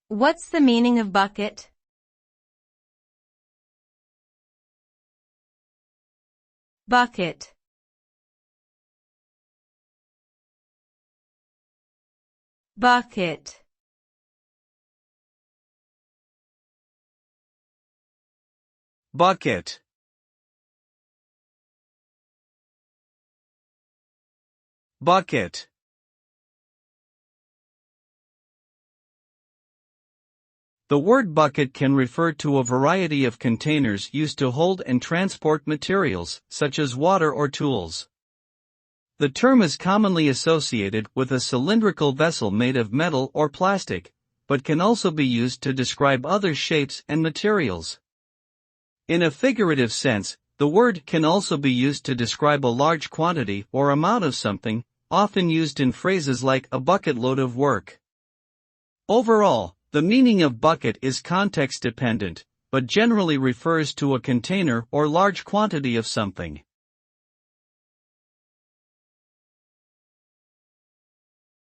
What's the meaning of bucket? Bucket. Bucket. Bucket. Bucket. The word bucket can refer to a variety of containers used to hold and transport materials, such as water or tools. The term is commonly associated with a cylindrical vessel made of metal or plastic, but can also be used to describe other shapes and materials. In a figurative sense, the word can also be used to describe a large quantity or amount of something, often used in phrases like a bucket load of work. Overall, the meaning of bucket is context dependent, but generally refers to a container or large quantity of something.